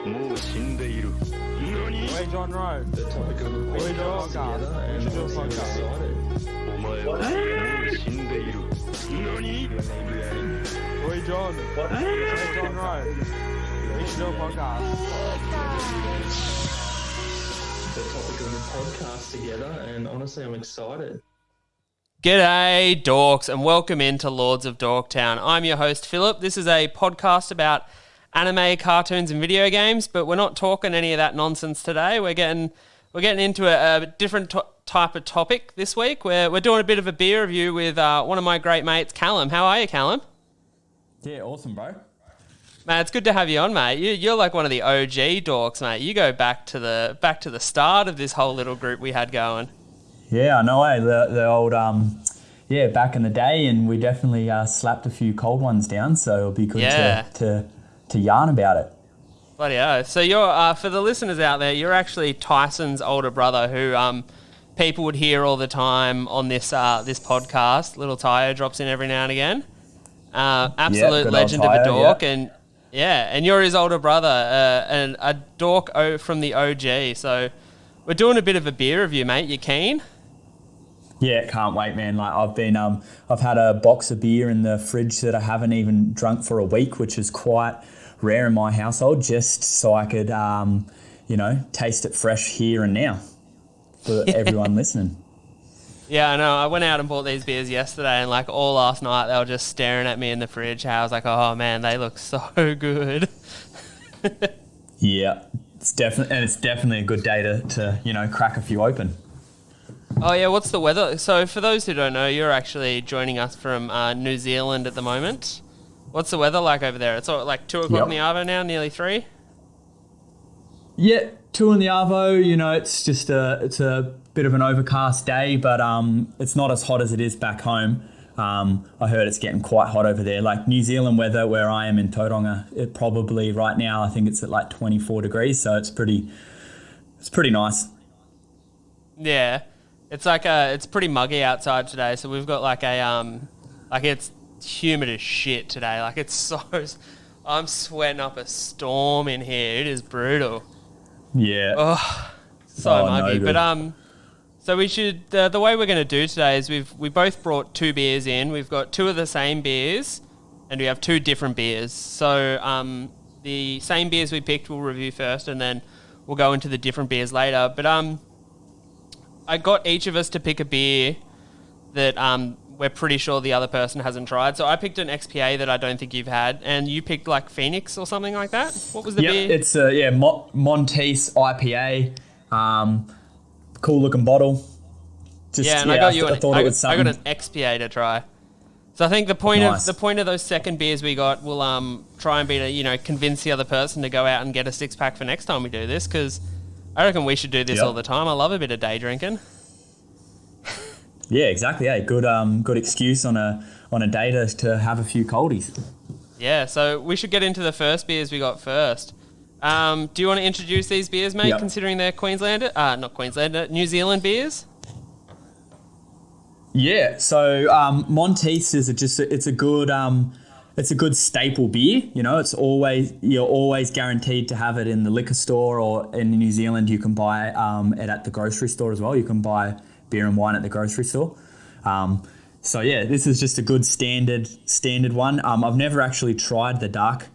もう死んでいる。何？ Wait, John Rowe. The topic of the We do a podcast podcast. together We and should do a obviously I'm podcast. お前はもう死んでいる。何？ Wait, John. Wait, John Rowe. We should do a podcast. the topic of the podcast together, and honestly, I'm excited. G'day, dorks, and welcome into Lords of Dorktown. I'm your host, Philip. This is a podcast about anime, cartoons, and video games, but we're not talking any of that nonsense today. We're getting into a different type of topic this week. We're doing a bit of a beer review with one of my great mates, Callum. How are you, Callum? Yeah, awesome, bro. Man, it's good to have you on, mate. You're like one of the OG dorks, mate. You go back to the start of this whole little group we had going. Yeah, I know, the old, back in the day, and we definitely slapped a few cold ones down, so it'll be good to yarn about it. Bloody hell. So you're, for the listeners out there, you're actually Tyson's older brother who people would hear all the time on this podcast. Little Tayo drops in every now and again. Absolute legend of a dork. Yeah. And you're his older brother, and a dork from the OG. So we're doing a bit of a beer review, mate. You keen? Yeah, can't wait, man. Like I've had a box of beer in the fridge that I haven't even drunk for a week, which is quite rare in my household, just so I could, taste it fresh here and now for everyone listening. Yeah, I know. I went out and bought these beers yesterday, and like all last night, they were just staring at me in the fridge. I was like, oh man, they look so good. Yeah, it's definitely a good day to crack a few open. Oh yeah, what's the weather? So for those who don't know, you're actually joining us from New Zealand at the moment. What's the weather like over there? It's like 2 o'clock in the arvo now, nearly 3. Yeah, 2 in the arvo. It's just it's a bit of an overcast day, but it's not as hot as it is back home. I heard it's getting quite hot over there. Like New Zealand weather, where I am in Tauranga, it probably right now I think it's at like 24 degrees, so it's pretty nice. Yeah. It's like it's pretty muggy outside today, so we've got like a it's humid as shit today. Like I'm sweating up a storm in here. It is brutal. Yeah. Muggy. No, but so we should the way we're going to do today is we both brought 2 beers in. We've got 2 of the same beers, and we have 2 different beers. So the same beers we picked we'll review first, and then we'll go into the different beers later. But I got each of us to pick a beer that we're pretty sure the other person hasn't tried. So I picked an XPA that I don't think you've had, and you picked like Phoenix or something like that. What was the beer? It's Monteith IPA. Cool looking bottle. I got an XPA to try. So I think the point of those second beers we got will try and be to convince the other person to go out and get a 6-pack for next time we do this, because I reckon we should do this all the time. I love a bit of day drinking. Yeah, exactly. Yeah, good excuse on a day to have a few coldies. Yeah, so we should get into the first beers we got first. Do you want to introduce these beers, mate? Yep. Considering they're New Zealand beers. Yeah. So Monteith is it's a good staple beer. You're always guaranteed to have it in the liquor store, or in New Zealand you can buy it at the grocery store as well. You can buy beer and wine at the grocery store. This is just a good standard one. I've never actually tried the dark,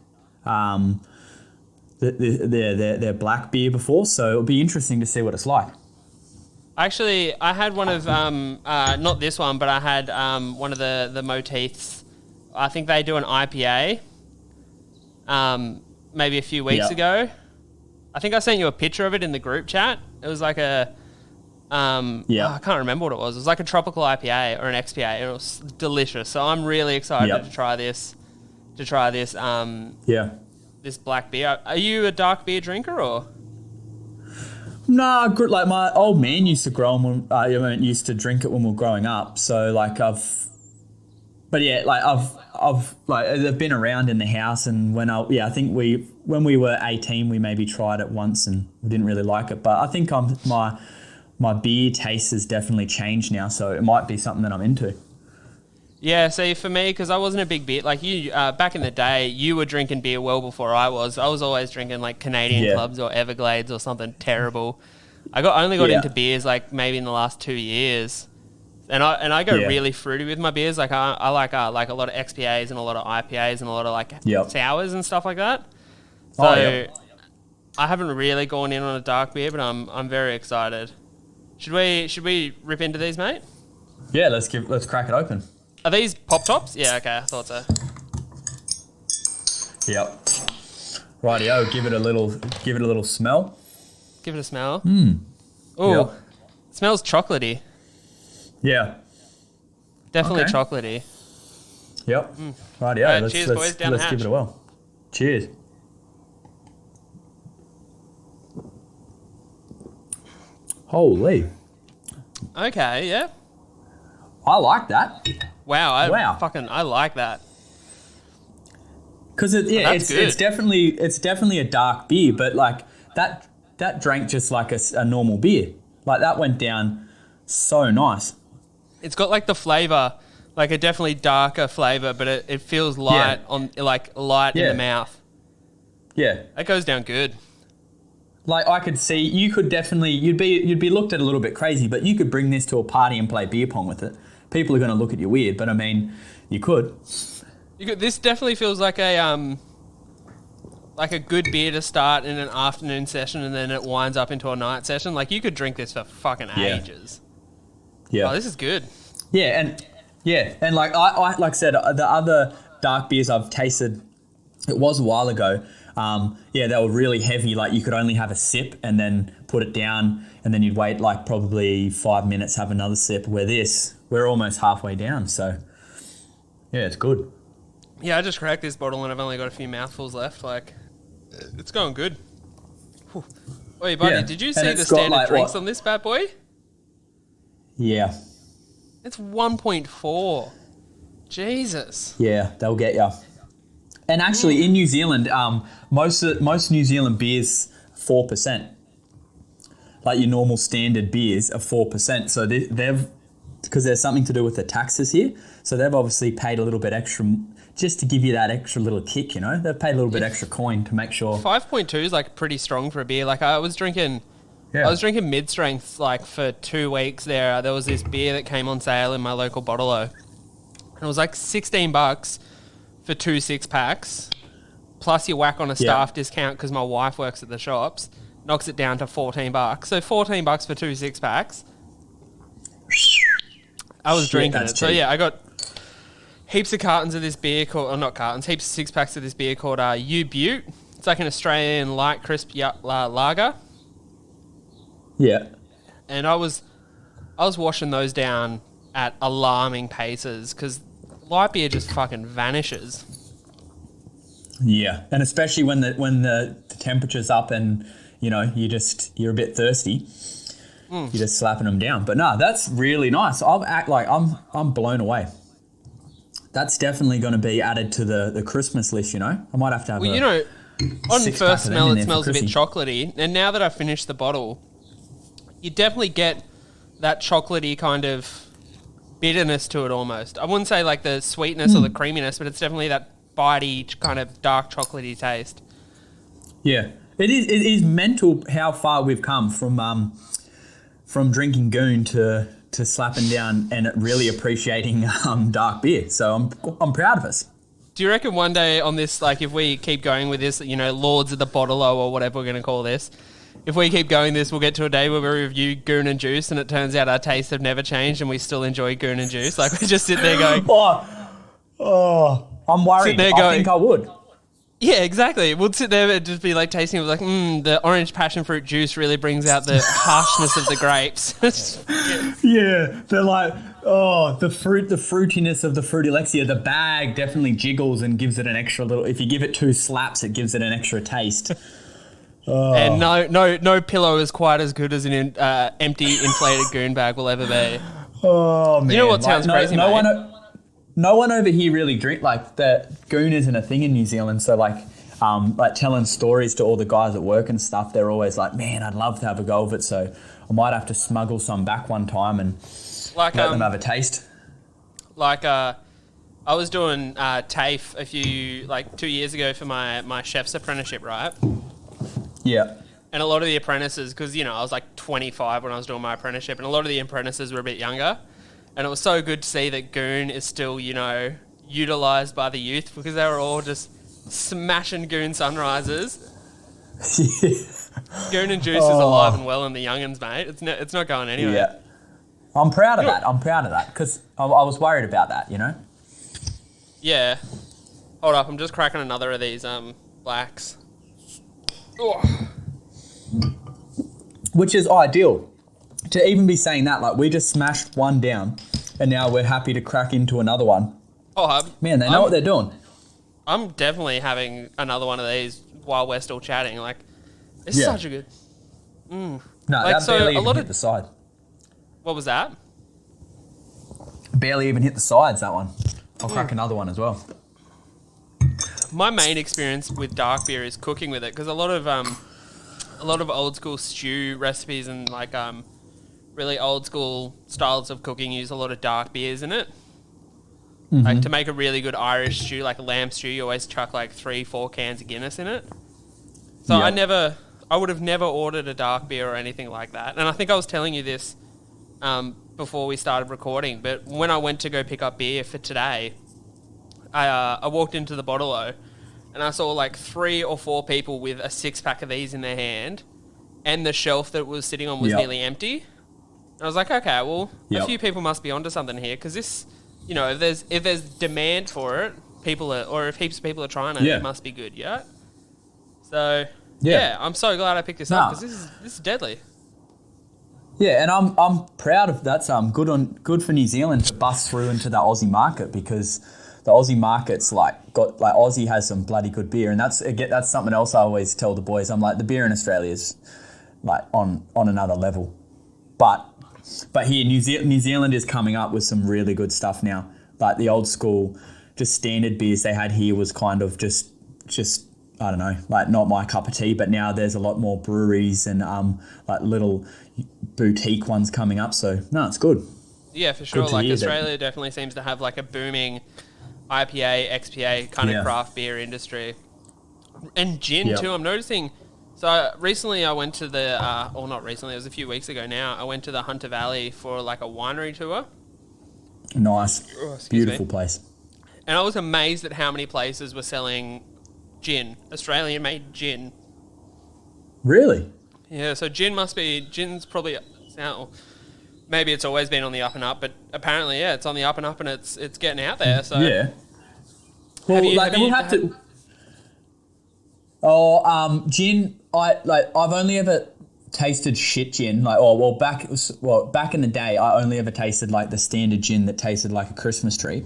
their black beer before, so it'll be interesting to see what it's like. Actually, I had one of not this one, but I had one of the Moteiths. I think they do an IPA. Maybe a few weeks ago. I think I sent you a picture of it in the group chat. It was like I can't remember what it was. It was like a tropical IPA or an XPA. It was delicious. So I'm really excited to try this. This black beer. Are you a dark beer drinker or? Nah, like my old man used to used to drink it when we were growing up. So like they've been around in the house, and I think when we were 18 we maybe tried it once and we didn't really like it. But I think my beer taste has definitely changed now, so it might be something that I'm into. Yeah, see, for me, because I wasn't a big beer, like you, back in the day, you were drinking beer well before I was. I was always drinking like Canadian Yeah. Clubs or Everglades or something terrible. Only got Yeah. into beers like maybe in the last 2 years, and I go Yeah. really fruity with my beers. Like I like a lot of XPAs and a lot of IPAs and a lot of like Yep. sours and stuff like that. So Oh, yep. I haven't really gone in on a dark beer, but I'm very excited. Should we rip into these, mate? Yeah, let's crack it open. Are these pop tops? Yeah, okay, I thought so. Yep. Rightio, give it a little smell. Give it a smell. Mm. Ooh, Yep. smells chocolatey. Yeah. Definitely Okay. chocolatey. Yep. Rightio. Alright, let's cheers, let's, boys, down the let's give hatch. it a whirl. Cheers. Holy. Okay, yeah. I like that. Wow, I Wow. like that. Because That's it's good. definitely a dark beer, but like that drank just like a normal beer. Like that went down so nice. It's got like the flavour, like a definitely darker flavour, but it feels light in Yeah. the mouth. Yeah. That goes down good. Like I could see you could definitely you'd be looked at a little bit crazy, but you could bring this to a party and play beer pong with it. People are going to look at you weird, but I mean, you could. This definitely feels like a good beer to start in an afternoon session, and then it winds up into a night session. Like you could drink this for fucking Yeah. ages. Yeah. Oh, this is good. Yeah, and like I like I said, the other dark beers I've tasted, it was a while ago. They were really heavy. Like you could only have a sip and then put it down, and then you'd wait like probably 5 minutes, have another sip. Where we're almost halfway down, so yeah, it's good. Yeah, I just cracked this bottle and I've only got a few mouthfuls left. Like, it's going good. Whew. Oi, buddy, Yeah, did you and see it's the got, standard like, drinks what? on this bad boy? Yeah, It's 1.4. Jesus. yeah, they'll get you. And actually, in New Zealand, most New Zealand beers 4%. Like your normal standard beers are 4%. So they've because there's something to do with the taxes here. So they've obviously paid a little bit extra just to give you that extra little kick, you know? They've paid a little bit extra coin to make sure. 5.2 is like pretty strong for a beer. Like I was drinking mid-strengths like for 2 weeks there. There was this beer that came on sale in my local bottle-o. And it was like $16 for 2 6-packs. Plus you whack on a staff discount because my wife works at the shops. Knocks it down to $14. So $14 for 2 6-packs. I was drinking that's it. So cheap. yeah, I got heaps of cartons of this beer called, or not cartons, heaps of 6-packs of this beer called U-Butte. It's like an Australian light crisp lager. Yeah. And I was washing those down at alarming paces because light beer just fucking vanishes. Yeah. And especially when the temperature's up and, you know, you're a bit thirsty. You're just slapping them down. But no, that's really nice. I'm blown away. That's definitely going to be added to the Christmas list, you know? I might have to have Well, you know, on 6-pack first of them smell in it there for smells a bit Chrissy. chocolatey. And now that I've finished the bottle, you definitely get that chocolatey kind of bitterness to it almost. I wouldn't say like the sweetness or the creaminess, but it's definitely that bitey kind of dark chocolatey taste. Yeah. It is mental how far we've come from drinking goon to slapping down and really appreciating dark beer. So I'm proud of us. Do you reckon one day on this, like if we keep going with this, you know, Lords of the Bottle-o or whatever we're going to call this, if we keep going this, we'll get to a day where we review Goon and Juice and it turns out our tastes have never changed and we still enjoy Goon and Juice. Like we just sit there going, I'm worried. there I going- think I would. yeah, exactly. We'll sit there and just be like tasting it like, the orange passion fruit juice really brings out the harshness of the grapes. Yeah, they're like, the fruitiness of the Fruit Alexia. The bag definitely jiggles and gives it an extra little. If you give it 2 slaps, it gives it an extra taste. And no pillow is quite as good as an empty inflated goon bag will ever be. Oh man! You know what sounds crazy, mate? No one over here really drink like the goon isn't a thing in New Zealand. So like telling stories to all the guys at work and stuff, they're always like, "Man, I'd love to have a go of it." So I might have to smuggle some back one time and Like let them have a taste. like I was doing TAFE 2 years ago for my chef's apprenticeship, right? Yeah. And a lot of the apprentices, because, you know, I was like 25 when I was doing my apprenticeship, and a lot of the apprentices were a bit younger. And it was so good to see that goon is still, you know, utilised by the youth, because they were all just smashing goon sunrises. Goon and juice is alive and well in the young'uns, mate. It's not going anywhere. Yeah. I'm proud of that, because I was worried about that, you know? Yeah. Hold up, I'm just cracking another of these blacks. Oh. Which is ideal. To even be saying that, like, we just smashed one down, and now we're happy to crack into another one. Man, they know what they're doing. I'm definitely having another one of these while we're still chatting. Like, it's such a good... No, like, that barely even hit of... the side. What was that? Barely even hit the sides, that one. I'll crack another one as well. My main experience with dark beer is cooking with it, because a lot of old school stew recipes and like really old school styles of cooking use a lot of dark beers in it. Mm-hmm. Like to make a really good Irish stew, like a lamb stew, you always chuck like 3-4 cans of Guinness in it. So I would have never ordered a dark beer or anything like that. And I think I was telling you this before we started recording, but when I went to go pick up beer for today, I walked into the bottle-o and I saw like 3 or 4 people with a 6-pack of these in their hand, and the shelf that it was sitting on was nearly empty. And I was like, okay, well, a few people must be onto something here, because this, you know, if there's demand for it, or if heaps of people are trying it, it must be good, yeah? So, I'm so glad I picked this up, because this is deadly. Yeah, and I'm proud of that. Good for New Zealand to bust through into the Aussie market, because the Aussie market's Aussie has some bloody good beer, and that's something else I always tell the boys. I'm like, the beer in Australia is like on another level, but here New Zealand is coming up with some really good stuff now. Like the old school, just standard beers they had here was kind of just I don't know, like not my cup of tea. But now there's a lot more breweries and like little boutique ones coming up. So no, it's good. Yeah, for sure. Like Australia definitely seems to have like a booming IPA, XPA kind of craft beer industry. And gin too, I'm noticing. So recently I went to the, or not recently, it was a few weeks ago now, I went to the Hunter Valley for like a winery tour. Nice. Beautiful place. And I was amazed at how many places were selling gin, Australian-made gin. Really? Yeah, so gin's probably, maybe it's always been on the up and up, but apparently, it's on the up and up, and it's getting out there. So yeah. Well, we'll have to. Oh, gin. I've only ever tasted shit gin. Back in the day, I only ever tasted like the standard gin that tasted like a Christmas tree.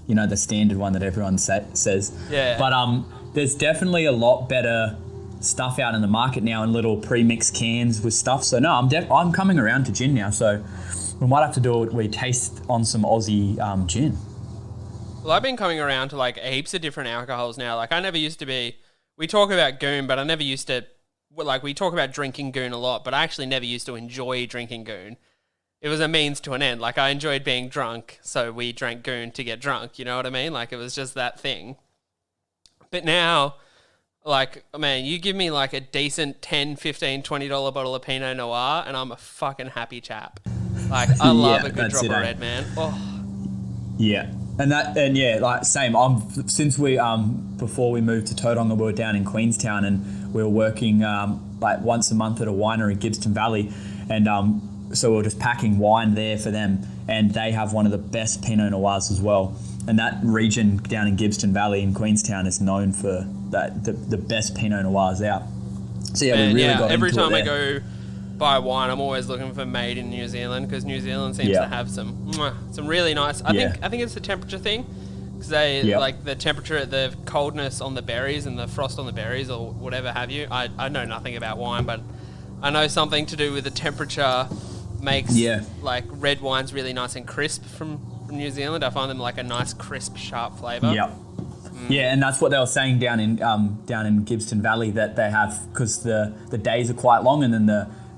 You know, the standard one that everyone says. Yeah. But there's definitely a lot better stuff out in the market now in little pre-mixed cans with stuff. So no, I'm coming around to gin now. So we might have to do it. We taste on some Aussie gin. Well, I've been coming around to like heaps of different alcohols now. Like I never used to be. We talk about goon, but I never used to. Like we talk about drinking goon a lot, but I actually never used to enjoy drinking goon. It was a means to an end. Like I enjoyed being drunk, so we drank goon to get drunk. You know what I mean? Like it was just that thing. But now, like, man, you give me like a decent $10, $15, $20 bottle of Pinot Noir, and I'm a fucking happy chap. Like I love a good drop of red, man. Oh. Yeah. Like same. Since we before we moved to Tauranga, we were down in Queenstown, and we were working like once a month at a winery, Gibbston Valley, and so we were just packing wine there for them, and they have one of the best Pinot Noirs as well. And that region down in Gibbston Valley in Queenstown is known for the best Pinot Noirs out. So yeah, we really got every into time it I go buy wine, I'm always looking for made in New Zealand, because New Zealand seems to have some really nice. I think it's the temperature thing, because they like the temperature, the coldness on the berries and the frost on the berries or whatever have you. I know nothing about wine, but I know something to do with the temperature makes like red wines really nice and crisp from New Zealand. I find them like a nice crisp, sharp flavour. Yep. Yeah, and that's what they were saying down in Gibbston Valley, that they have, because the days are quite long, and then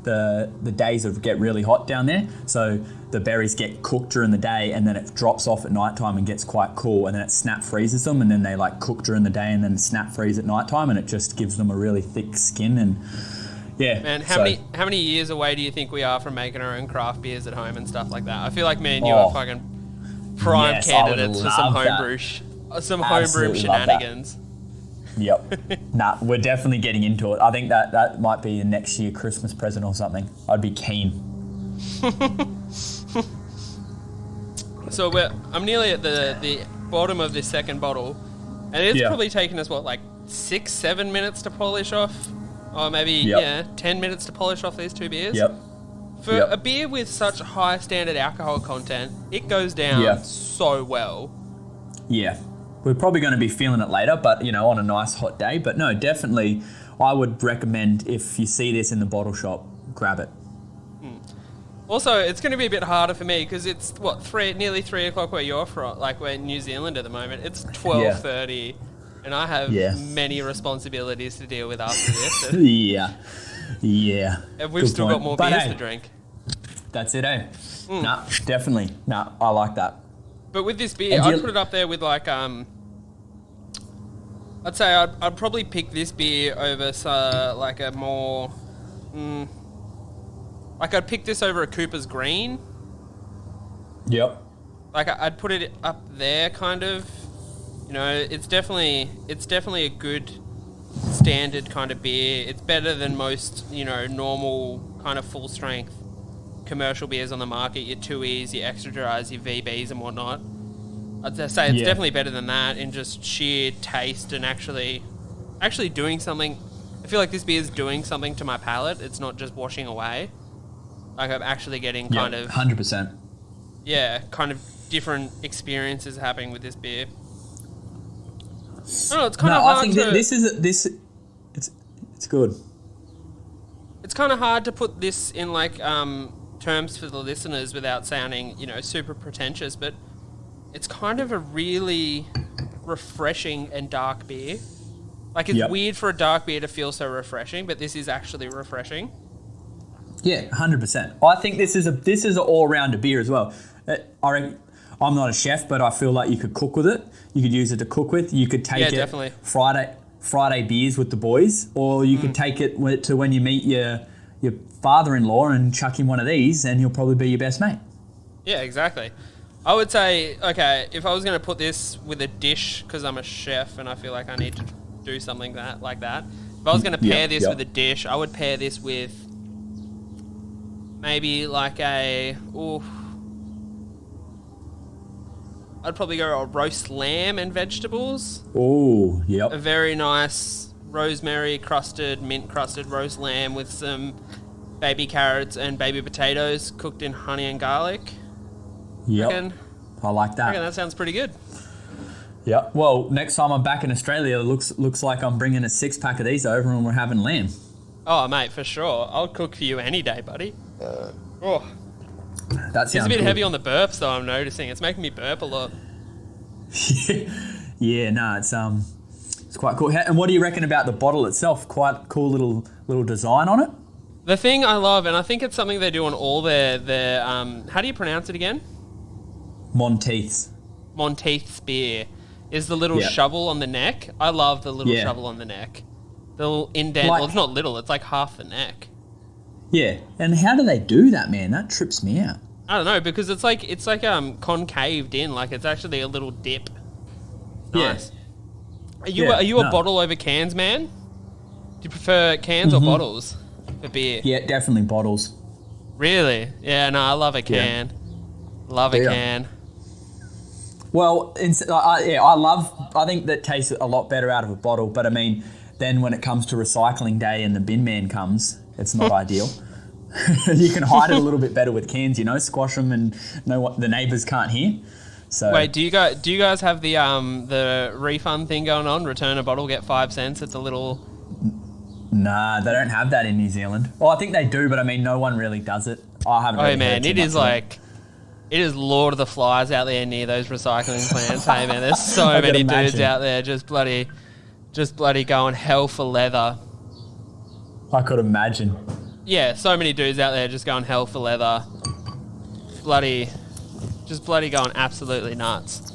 the days get really hot down there. So the berries get cooked during the day, and then it drops off at nighttime and gets quite cool, and then it snap freezes them, and then they like cook during the day and then snap freeze at nighttime, and it just gives them a really thick skin. And yeah. Man, how many years away do you think we are from making our own craft beers at home and stuff like that? I feel like me and you are fucking prime candidates for some homebrew shenanigans. Yep. Nah, we're definitely getting into it. I think that might be a next year Christmas present or something. I'd be keen. So I'm nearly at the bottom of this second bottle, and it's probably taken us, what, like 6-7 minutes to polish off? Or maybe, 10 minutes to polish off these two beers? Yep. For a beer with such high standard alcohol content, it goes down so well. Yeah. We're probably going to be feeling it later, but, on a nice hot day. But no, definitely, I would recommend if you see this in the bottle shop, grab it. Also, it's going to be a bit harder for me because it's, nearly 3 o'clock where you're from, like we're in New Zealand at the moment. It's 12:30, and I have many responsibilities to deal with after this. Yeah. And we've still got more beers to drink. That's it, eh? Nah, definitely. Nah, I like that. But with this beer, I'd put it up there with like, I'd say I'd probably pick this beer over like a more, like I'd pick this over a Cooper's Green. Yep. Like I'd put it up there, kind of. It's definitely a good standard kind of beer. It's better than most, normal kind of full strength commercial beers on the market, your 2Es, your extra dries, your VBs and whatnot. I'd say it's definitely better than that in just sheer taste and actually doing something. I feel like this beer is doing something to my palate. It's not just washing away. Like I'm actually getting kind of 100%. Yeah, kind of different experiences happening with this beer. I don't know, it's kind of hard I think it's good. It's kind of hard to put this in like terms for the listeners without sounding, super pretentious, but it's kind of a really refreshing and dark beer. Like it's weird for a dark beer to feel so refreshing, but this is actually refreshing. Yeah, 100%. I think this is an all-rounder beer as well. I'm not a chef, but I feel like you could cook with it. You could use it to cook with. You could take it definitely. Friday beers with the boys, or you could take it to when you meet your father-in-law and chuck him one of these, and he'll probably be your best mate. Yeah, exactly. I would say, okay, if I was going to put this with a dish, because I'm a chef and I feel like I need to do something like that. If I was going to pair this with a dish, I would pair this with maybe like I'd probably go a roast lamb and vegetables. Oh, yep. A very nice rosemary crusted, mint crusted roast lamb with some baby carrots and baby potatoes cooked in honey and garlic. Yep. I like that. That sounds pretty good. Yeah. Well, next time I'm back in Australia, it looks like I'm bringing a 6-pack of these over and we're having lamb. Oh, mate, for sure. I'll cook for you any day, buddy. That sounds It's a bit good. heavy on the burps, though, I'm noticing. It's making me burp a lot. It's quite cool. And what do you reckon about the bottle itself? Quite cool little design on it. The thing I love, and I think it's something they do on all their how do you pronounce it again? Monteith's beer, is the little shovel on the neck. I love the little shovel on the neck. The little indent. Well, it's not little, it's like half the neck. Yeah. And how do they do that, man? That trips me out. I don't know, because it's like concaved in, like it's actually a little dip. Nice. Are you a bottle over cans man? Do you prefer cans or bottles for beer? Yeah, definitely bottles. Really? Yeah, no, I love a can. Love a can. Well, I think that tastes a lot better out of a bottle, but I mean, then when it comes to recycling day and the bin man comes, it's not ideal. You can hide it a little bit better with cans, squash them and know what the neighbours can't hear. So wait, do you guys have the refund thing going on? Return a bottle, get 5 cents. It's a little. Nah, they don't have that in New Zealand. Well, I think they do, but I mean, no one really does it. I haven't. Oh man, it is like. It is Lord of the Flies out there near those recycling plants. Hey man, there's so many dudes out there just bloody going hell for leather. I could imagine. yeah, so many dudes out there just going hell for leather. Bloody going absolutely nuts.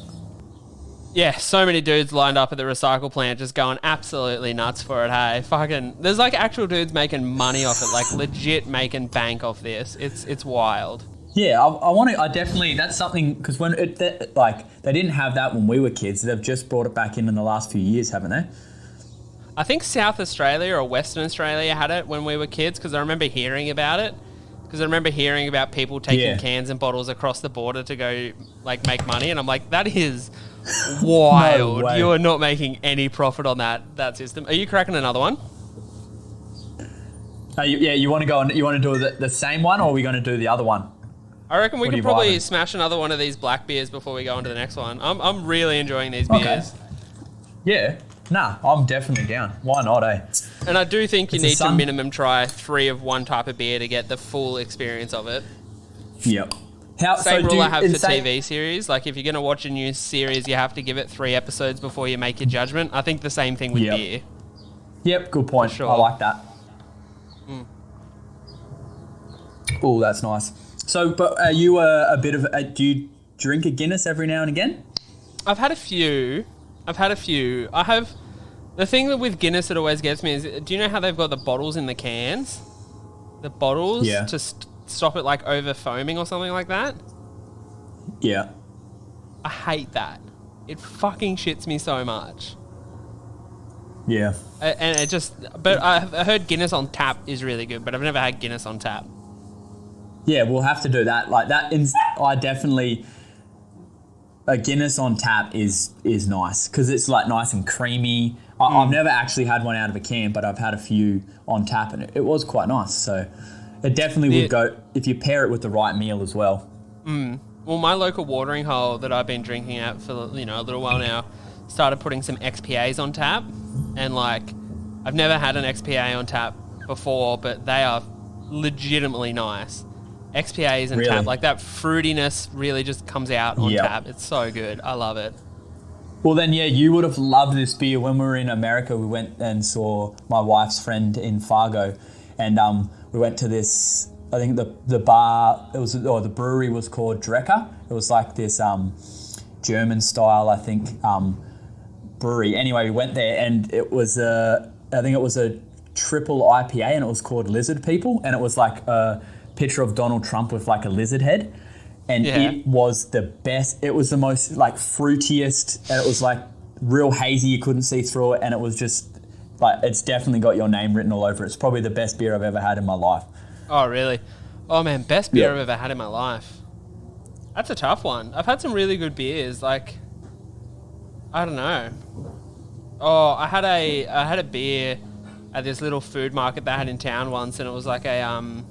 Yeah, so many dudes lined up at the recycle plant just going absolutely nuts for it, hey? Fucking, there's like actual dudes making money off it, like legit making bank off this. It's wild. Yeah, I definitely, that's something, because when they didn't have that when we were kids. They've just brought it back in the last few years, haven't they? I think South Australia or Western Australia had it when we were kids, because I remember hearing about it. Because I remember hearing about people taking cans and bottles across the border to go like make money, and I'm like, that is wild. No way. You are not making any profit on that system. Are you cracking another one? You want to go on? You want to do the same one, or are we going to do the other one? I reckon we What are could you probably vibing? smash another one of these black beers before we go on to the next one. I'm really enjoying these beers. Yeah. Nah, I'm definitely down. Why not, eh? And I do think you It's a need to sun- minimum try 3 of one type of beer to get the full experience of it. Yep. Same rule I have for TV series. Like, if you're going to watch a new series, you have to give it 3 episodes before you make your judgment. I think the same thing with beer. Yep, good point. For sure. I like that. Oh, that's nice. So, but are you do you drink a Guinness every now and again? I've had a few. The thing that with Guinness that always gets me is, do you know how they've got the bottles in the cans? The bottles to stop it like over foaming or something like that? Yeah. I hate that. It fucking shits me so much. Yeah. And it just... But I heard Guinness on tap is really good, but I've never had Guinness on tap. Yeah, we'll have to do that. Like that, I definitely... A Guinness on tap is nice because it's like nice and creamy. I've never actually had one out of a can, but I've had a few on tap and it was quite nice. So it definitely would go if you pair it with the right meal as well. Well, my local watering hole that I've been drinking at for a little while now started putting some XPAs on tap, and like I've never had an XPA on tap before, but they are legitimately nice. XPAs and Really? tap, like that fruitiness really just comes out on tap. It's so good. I love it. Well, then, yeah, you would have loved this beer. When we were in America, we went and saw my wife's friend in Fargo, and we went to this. I think the bar the brewery was called Drecker. It was like this German style, I think, brewery. Anyway, we went there, and it was I think it was a triple IPA, and it was called Lizard People, and it was like a picture of Donald Trump with like a lizard head. And it was the best. It was the most like fruitiest, and it was like real hazy. You couldn't see through it, and it was just like, it's definitely got your name written all over it. It's probably the best beer I've ever had in my life. Oh, really? Oh, man, best beer I've ever had in my life. That's a tough one. I've had some really good beers. Like, I don't know. Oh, I had a beer at this little food market they had in town once, and it was like a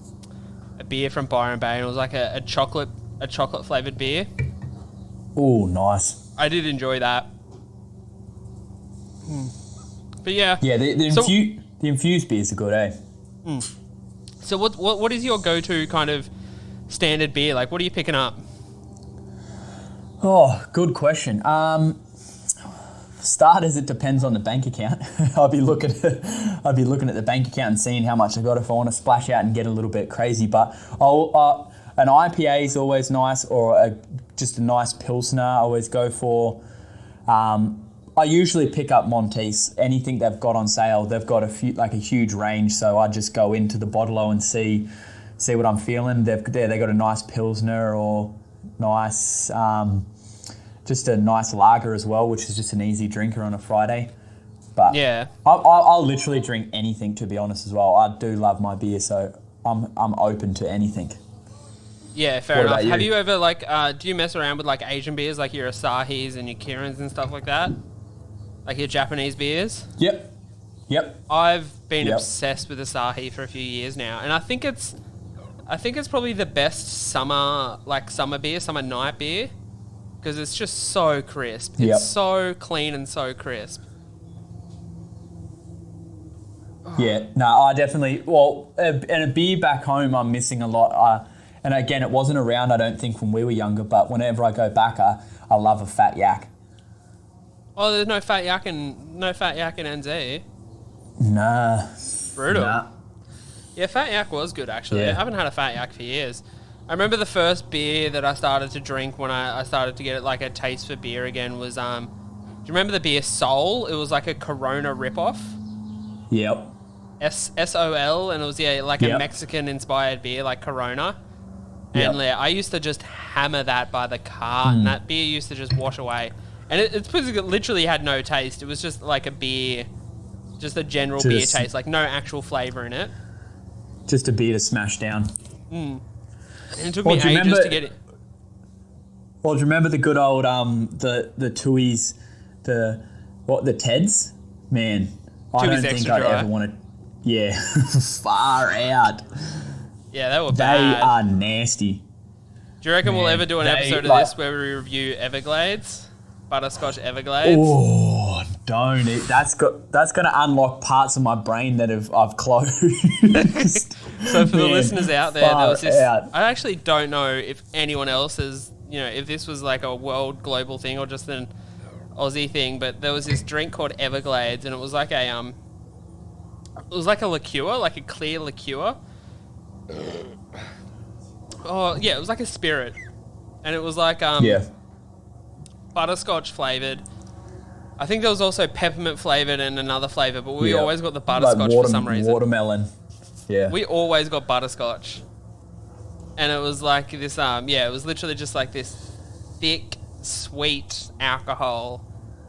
beer from Byron Bay, and it was like a chocolate flavored beer. Oh, nice. I did enjoy that. But yeah. Yeah, the infused beers are good, eh? So what is your go-to kind of standard beer? Like, what are you picking up? Oh, good question. Starters, it depends on the bank account. I'll be looking at the bank account and seeing how much I got if I want to splash out and get a little bit crazy. But an IPA is always nice, or just a nice Pilsner I always go for. I usually pick up Monteith's. Anything they've got on sale, they've got a huge range. So I just go into the bottle and see what I'm feeling. They got a nice Pilsner or nice, just a nice lager as well, which is just an easy drinker on a Friday. But Yeah. I'll literally drink anything, to be honest as well. I do love my beer, so I'm open to anything. Yeah, fair What enough. about you? Have you ever do you mess around with like Asian beers, like your Asahis and your Kirins and stuff like that? Like your Japanese beers? Yep. I've been obsessed with Asahi for a few years now, and I think it's probably the best summer beer, summer night beer, because it's just so crisp. Yep. It's so clean and so crisp. Yeah, no, I definitely, and a beer back home I'm missing a lot. And again, it wasn't around, I don't think, when we were younger, but whenever I go back, I love a Fat Yak. Oh, there's no Fat Yak in NZ. Nah. Brutal. Nah. Yeah, Fat Yak was good, actually. Yeah. I haven't had a Fat Yak for years. I remember the first beer that I started to drink when I started to get like a taste for beer again was, do you remember the beer Sol? It was like a Corona ripoff. Yep. SOL, and it was, yeah, like a Yep. Mexican-inspired beer, like Corona. Yep. And I used to just hammer that by the car, and that beer used to just wash away. And it's because it literally had no taste. It was just like a beer, just a general beer taste, like no actual flavour in it. Just a beer to smash down. And it took Well, me do you ages remember- to get it. Well, do you remember the good old the Tuies, the Teds? Man, I Tuies don't think Extra I'd Dry. ever want to. Yeah, far out. Yeah, they were They bad. are nasty. Do you reckon we'll Man, ever do an they, episode of like- this where we review Everglades? Butterscotch Everglades? Oh, don't it? That's going to unlock parts of my brain that I've closed. So for the Man, listeners out there was this. out. I actually don't know if anyone else has, if this was like a world global thing or just an Aussie thing, but there was this drink called Everglades, and it was like a liqueur, like a clear liqueur. Oh yeah, it was like a spirit, and it was like Yeah. butterscotch flavored. I think there was also peppermint flavored and another flavor, but we Yeah. always got the butterscotch for some reason. Watermelon. Yeah. We always got butterscotch. And it was like this, it was literally just like this thick, sweet alcohol.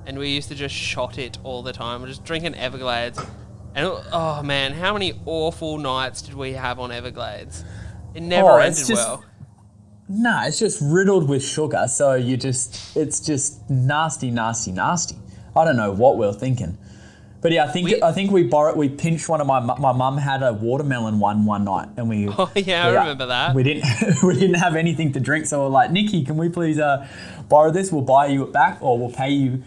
And we used to just shot it all the time. We're just drinking Everglades. And oh man, how many awful nights did we have on Everglades? It never it's ended just- well. Nah, it's just riddled with sugar, so it's just nasty, nasty, nasty. I don't know what we're thinking. But yeah, I think we pinched one of my mum had a watermelon one night, and we. Oh yeah, I remember that. We didn't have anything to drink, so we're like, Nikki, can we please borrow this? We'll buy you it back, or we'll pay you,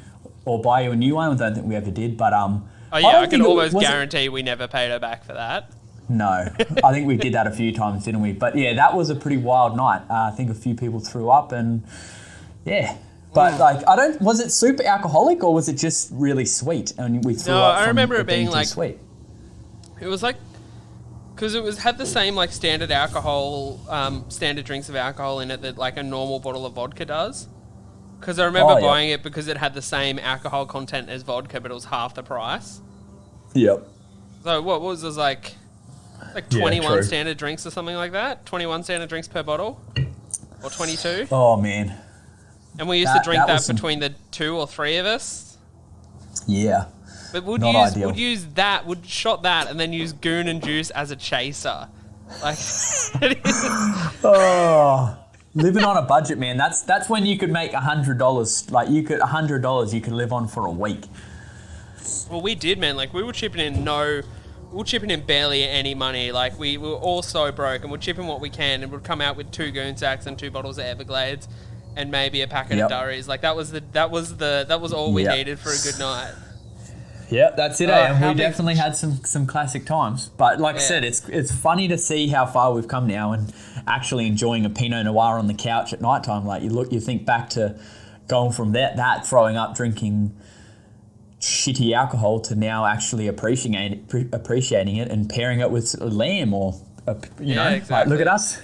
or buy you a new one. I don't think we ever did, but Oh yeah, don't I can think it almost was- guarantee we never paid her back for that. No, I think we did that a few times, didn't we? But yeah, that was a pretty wild night. I think a few people threw up, and yeah. But was it super alcoholic, or was it just really sweet? And we threw No, up I from remember it being too like- sweet. It was like, because it had the same like standard alcohol, standard drinks of alcohol in it that like a normal bottle of vodka does. Because I remember Oh, yeah. buying it because it had the same alcohol content as vodka, but it was half the price. Yep. So what was this like Yeah, 21 true. standard drinks or something like that? 21 standard drinks per bottle, or 22? Oh man. And we used to that drink that was some- between the 2 or 3 of us. Yeah. But would Not ideal. shot that and then use goon and juice as a chaser. Like, Oh, living on a budget, man. That's when you could make $100. Like $100 you could live on for a week. well, we did, man. Like, we were chipping in barely any money. Like, we were all so broke, and we'd chip in what we can, and we'd come out with 2 goon sacks and 2 bottles of Everglades, and maybe a packet Yep. of Durries. Like, that was all we Yep. needed for a good night. Yeah, that's it. Oh, And how we big- definitely had some classic times. But like I Yeah. said, it's funny to see how far we've come now, and actually enjoying a Pinot Noir on the couch at night time. Like you think back to going from that throwing up, drinking shitty alcohol, to now actually appreciating it and pairing it with lamb, or you know, like, exactly. look at us.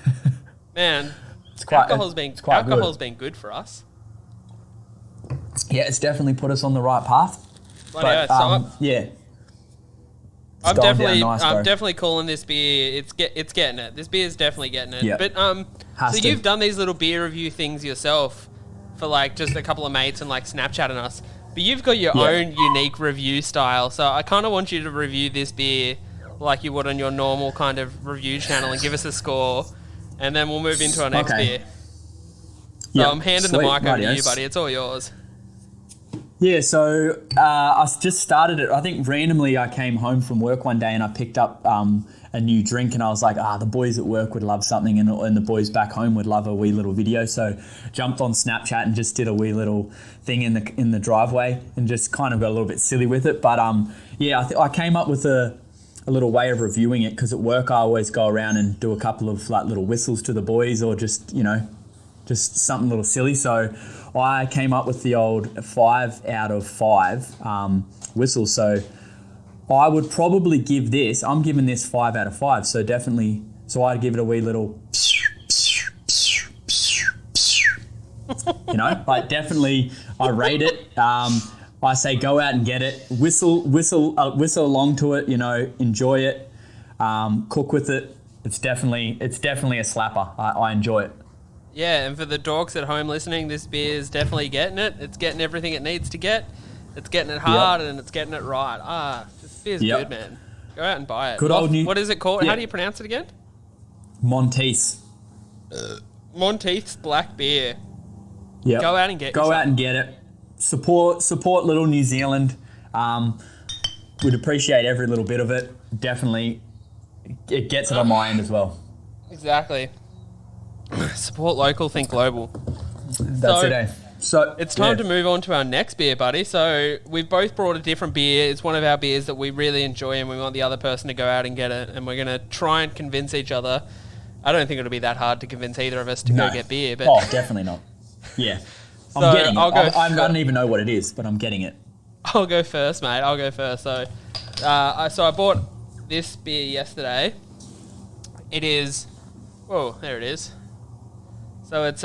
Man, It's quite alcohol's good. been good for us. Yeah, it's definitely put us on the right path. Bloody But oath. So yeah, I'm It's going down definitely, nice, I'm bro. definitely calling this beer. It's getting it. This beer is definitely getting it. Yeah. But Has so to. you've done these little beer review things yourself for like just a couple of mates and like Snapchatting us. But you've got your Yeah. own unique review style. So I kind of want you to review this beer like you would on your normal kind of review channel and give us a score, and then we'll move into our next Okay. beer. So Yeah, I'm handing the sweet. mic over to you, Righty-os. buddy. It's all yours. Yeah, so I just started it. I think randomly I came home from work one day and I picked up a new drink, and I was like, the boys at work would love something, and the boys back home would love a wee little video. So jumped on Snapchat and just did a wee little thing in the driveway, and just kind of got a little bit silly with it. But yeah, I came up with a little way of reviewing it, because at work I always go around and do a couple of like little whistles to the boys, or just just something a little silly. So I came up with the old 5 out of 5 whistle. So I would probably give this. I'm giving this 5 out of 5. So definitely. So I'd give it a wee little. You know, like definitely. I rate it. I say go out and get it. Whistle along to it. You know, enjoy it. Cook with it. It's definitely a slapper. I enjoy it. Yeah, and for the dorks at home listening, this beer is definitely getting it. It's getting everything it needs to get. It's getting it hard and it's getting it right. This beer's good, man. Go out and buy it. Good old new. What is it called? How do you pronounce it again? Monteith. Monteith's black beer. Yeah. Go out and get it. Support little New Zealand. We'd appreciate every little bit of it. Definitely, it gets it on my end as well. Exactly. Support local, think global. That's it, eh? So it's time to move on to our next beer, buddy. So we've both brought a different beer. It's one of our beers that we really enjoy, and we want the other person to go out and get it. And we're going to try and convince each other. I don't think it'll be that hard to convince either of us to go get beer. But definitely not. Yeah, So I'm getting it. I don't even know what it is, but I'm getting it. I'll go first, mate. I'll go first. So, I bought this beer yesterday. It is. Whoa, there it is. So it's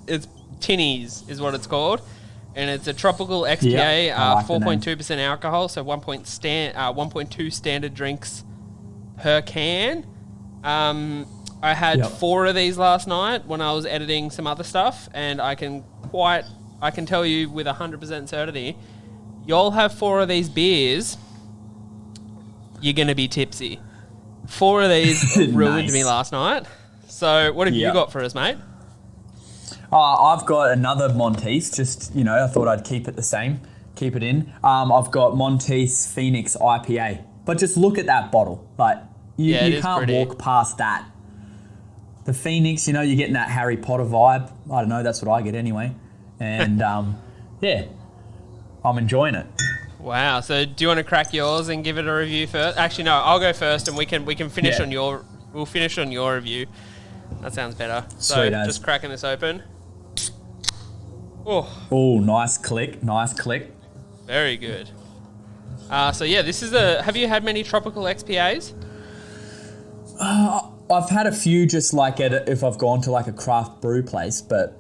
it's Tinnies is what it's called, and it's a tropical XPA, 4.2% alcohol, so 1.2 standard drinks per can. I had 4 of these last night when I was editing some other stuff, and I can tell you with 100% certainty, y'all have 4 of these beers, you're going to be tipsy. 4 of these ruined me last night. So what have you got for us, mate? I've got another Monteith, just, I thought I'd keep it the same, keep it in. I've got Monteith Phoenix IPA, but just look at that bottle. Like, you can't walk past that. The Phoenix, you're getting that Harry Potter vibe. I don't know, that's what I get anyway. And, I'm enjoying it. Wow. So do you want to crack yours and give it a review first? Actually, no, I'll go first, and we can finish on your... We'll finish on your review. That sounds better. So Sweet just cracking this open. Oh, nice click. Very good. So yeah, this is have you had many tropical XPAs? I've had a few just like if I've gone to like a craft brew place, but...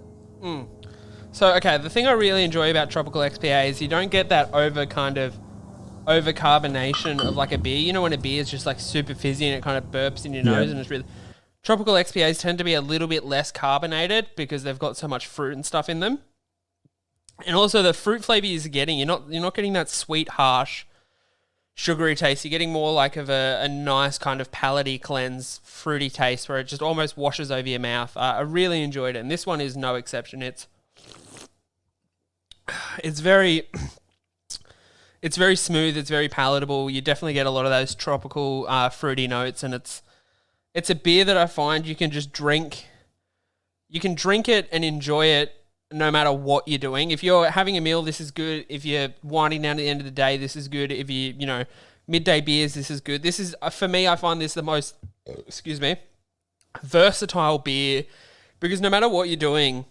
So, okay, the thing I really enjoy about tropical XPA is you don't get that over-carbonation of like a beer. You know when a beer is just like super fizzy and it kind of burps in your nose and it's really... Tropical XPAs tend to be a little bit less carbonated because they've got so much fruit and stuff in them. And also the fruit flavor you're getting, you're not getting that sweet, harsh, sugary taste. You're getting more like of a nice kind of palatey cleanse, fruity taste where it just almost washes over your mouth. I really enjoyed it, and this one is no exception. It's very smooth. It's very palatable. You definitely get a lot of those tropical fruity notes, and it's a beer that I find you can just drink. You can drink it and enjoy it no matter what you're doing. If you're having a meal, this is good. If you're winding down at the end of the day, this is good. If midday beers, this is good. This is, for me, I find this the most, versatile beer because no matter what you're doing,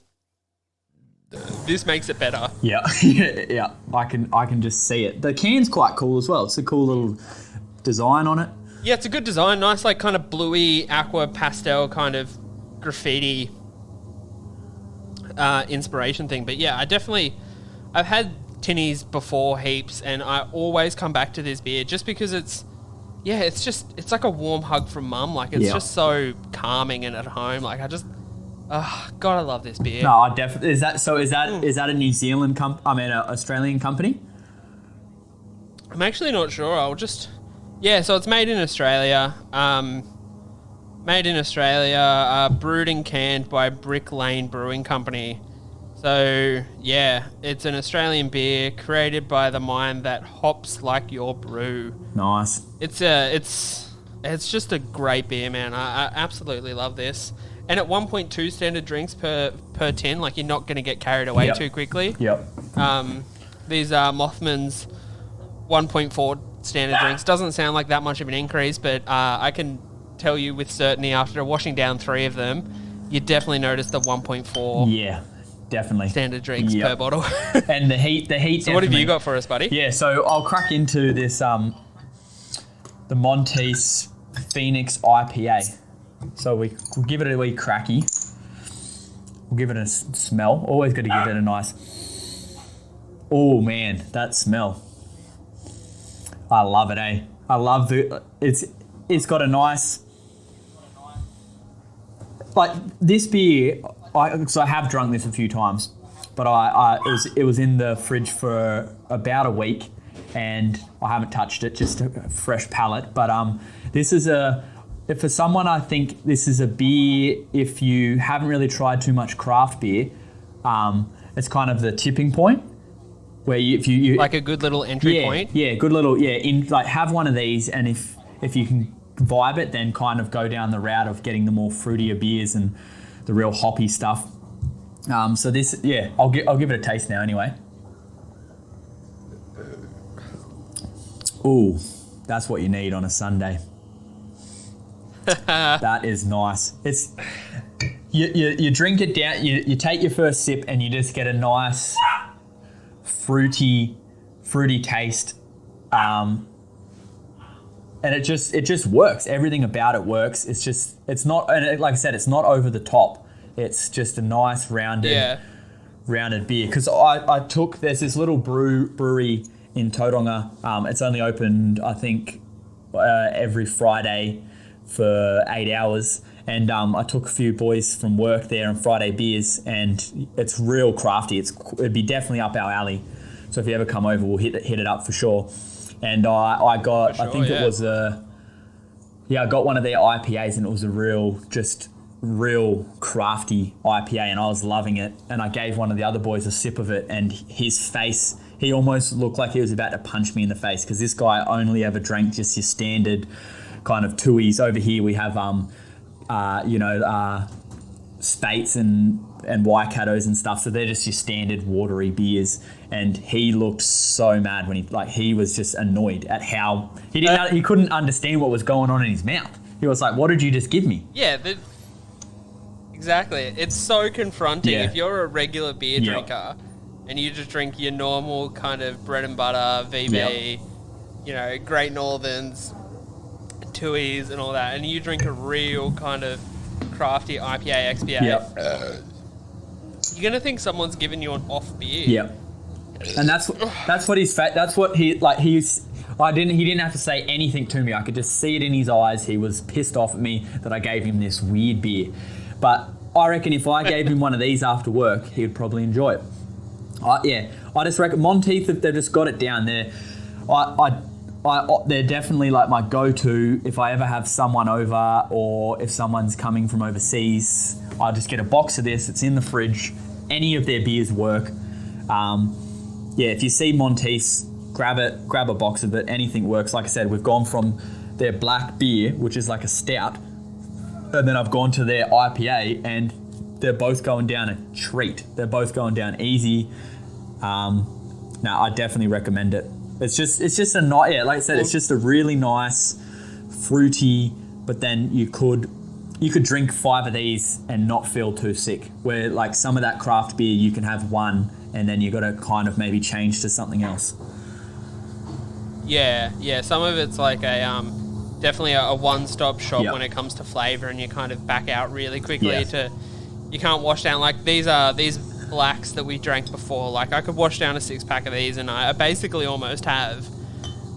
this makes it better. Yeah, yeah. I can just see it. The can's quite cool as well. It's a cool little design on it. Yeah, it's a good design. Nice, like kind of bluey, aqua pastel kind of graffiti inspiration thing. But yeah, I've had tinnies before heaps, and I always come back to this beer just because it's like a warm hug from mum. Like it's just so calming and at home. Like God, I love this beer. No, I definitely. Is that a New Zealand an Australian company? I'm actually not sure. So it's made in Australia. Brewed and canned by Brick Lane Brewing Company. So, yeah, it's an Australian beer created by the mind that hops like your brew. Nice. It's just a great beer, man. I absolutely love this. And at 1.2 standard drinks per tin, like you're not going to get carried away too quickly. Yep. These Mothman's 1.4 standard drinks doesn't sound like that much of an increase, but I can tell you with certainty after washing down 3 of them, you definitely notice the 1.4. Yeah. definitely. standard drinks Yep. per bottle. And the heat. So what have definitely- you got for us, buddy? Yeah, so I'll crack into this the Monteith's Phoenix IPA. So we'll give it a wee cracky. We'll give it a smell. Always got to give it a nice. Oh man, that smell. I love it, eh? I love it's got a nice, like this beer. So I have drunk this a few times, but it was in the fridge for about a week, and I haven't touched it. Just a fresh palate. But this is if for someone, I think this is a beer. If you haven't really tried too much craft beer, it's kind of the tipping point where if you Like a good little entry point. Yeah, good little have one of these, and if you can vibe it, then kind of go down the route of getting the more fruitier beers and the real hoppy stuff. So this, I'll give it a taste now anyway. Ooh, that's what you need on a Sunday. That is nice. It's you drink it down, you take your first sip, and you just get a nice fruity taste. And it just works. Everything about it works. It's not, and like I said, it's not over the top. It's just a nice rounded beer. Because there's this little brewery in Tauranga. It's only opened, I think, every Friday for 8 hours. And I took a few boys from work there on Friday beers, and it's real crafty. It'd be definitely up our alley. So if you ever come over, we'll hit it up for sure. And I got, For sure, I think it was I got one of their IPAs, and it was a real crafty IPA, and I was loving it. And I gave one of the other boys a sip of it, and his face, he almost looked like he was about to punch me in the face, because this guy only ever drank just your standard kind of tuis. Over here we have, Spates and Waikatos and stuff, so they're just your standard watery beers. And he looked so mad when he was just annoyed at how he couldn't understand what was going on in his mouth. He was like, "What did you just give me?" Yeah, exactly. It's so confronting Yeah. if you're a regular beer drinker and you just drink your normal kind of bread and butter, VB, Great Northerns, Tuis and all that, and you drink a real kind of crafty IPA, XPA. Yep. You're gonna think someone's giving you an off beer. Yep. And that's what he didn't have to say anything to me. I could just see it in his eyes. He was pissed off at me that I gave him this weird beer. But I reckon if I gave him one of these after work, he would probably enjoy it. I just reckon Monteith, they've just got it down there. They're definitely like my go-to if I ever have someone over, or if someone's coming from overseas. I'll just get a box of this. It's in the fridge. Any of their beers work. If you see Monteith's, grab a box of it. Anything works. Like I said, we've gone from their black beer, which is like a stout, and then I've gone to their IPA, and they're both going down a treat. They're both going down easy. I definitely recommend it. It's just a nice, like I said, it's just a really nice, fruity, but then you could drink 5 of these and not feel too sick. Where like some of that craft beer, you can have one and then you got to kind of maybe change to something else. Yeah. Some of it's like definitely a one-stop shop Yep. when it comes to flavour, and you kind of back out really quickly Yeah. you can't wash down, like these blacks that we drank before. Like I could wash down a 6-pack of these, and I basically almost have.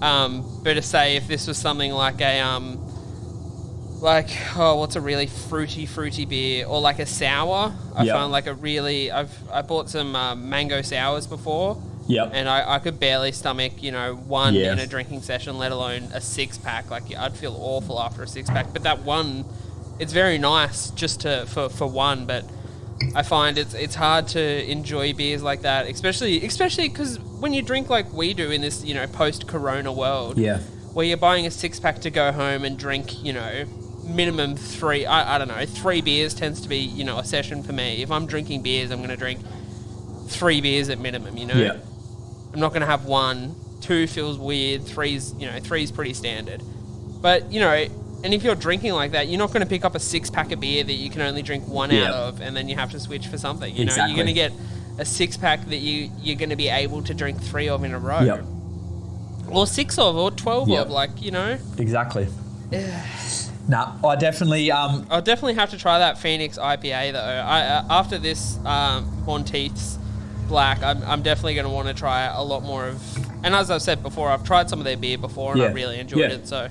But to say if this was something like what's a really fruity beer, or like a sour. I Yep. found like I bought some mango sours before. Yep. And I could barely stomach, one Yeah. in a drinking session, let alone a 6-pack. Like I'd feel awful after a 6-pack. But that one, it's very nice just for one. But I find it's hard to enjoy beers like that, especially because when you drink like we do in this, post-Corona world, Yeah. where you're buying a 6-pack to go home and drink, minimum 3. I don't know, 3 beers tends to be, a session for me. If I'm drinking beers, I'm going to drink 3 beers at minimum. Yeah. I'm not going to have 1. 2 feels weird. 3's pretty standard. But And if you're drinking like that, you're not going to pick up a 6-pack of beer that you can only drink one out of, and then you have to switch for something. You know, Exactly. you're going to get a 6-pack that you're going to be able to drink 3 of in a row, Yep. or 6 of, or 12 Yep. of. Like, you know, Exactly. Nah, I definitely I'll definitely have to try that Phoenix IPA though. After this Monteith's Black, I'm definitely going to want to try a lot more of. And as I've said before, I've tried some of their beer before, and I Yeah. really enjoyed Yeah. it. So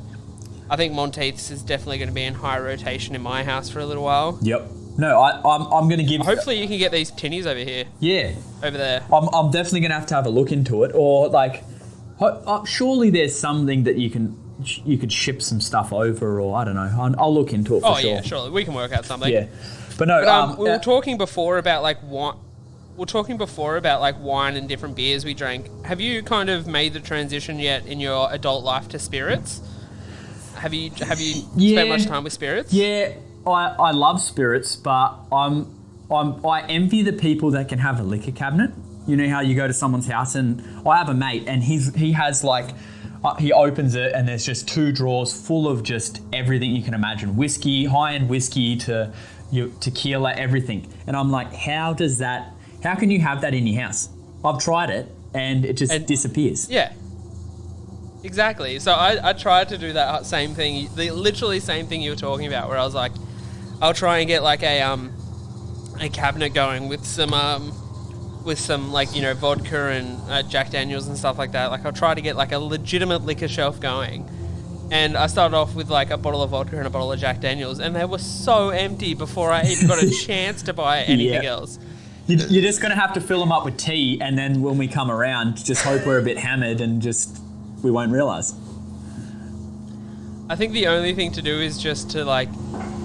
I think Monteith's is definitely going to be in high rotation in my house for a little while. Yep. No, I'm going to give. Hopefully, you can get these tinnies over here, Yeah. over there. I'm definitely going to have a look into it, or like, surely there's something that you could ship some stuff over, or I don't know. I'll look into it for Oh sure. yeah, surely we can work out something. Yeah, but no. But, we were talking before about like wine. Wine and different beers we drank. Have you kind of made the transition yet in your adult life to spirits? Have you Yeah. spent much time with spirits? Yeah, I love spirits, but I envy the people that can have a liquor cabinet. You know how you go to someone's house, and I have a mate, and he has like. He opens it and there's just 2 drawers full of just everything you can imagine. Whiskey, high-end whiskey to tequila, everything. And I'm like, how can you have that in your house? I've tried it and it just disappears. Yeah. Exactly. So I tried to do that same thing, the literally same thing you were talking about, where I was like, I'll try and get like a cabinet going with some like, you know, vodka and Jack Daniels and stuff like that. Like, I'll try to get like a legitimate liquor shelf going. And I started off with like a bottle of vodka and a bottle of Jack Daniels, and they were so empty before I even got a chance to buy anything else. You're just going to have to fill them up with tea, and then when we come around, just hope we're a bit hammered and we won't realise. I think the only thing to do is just to like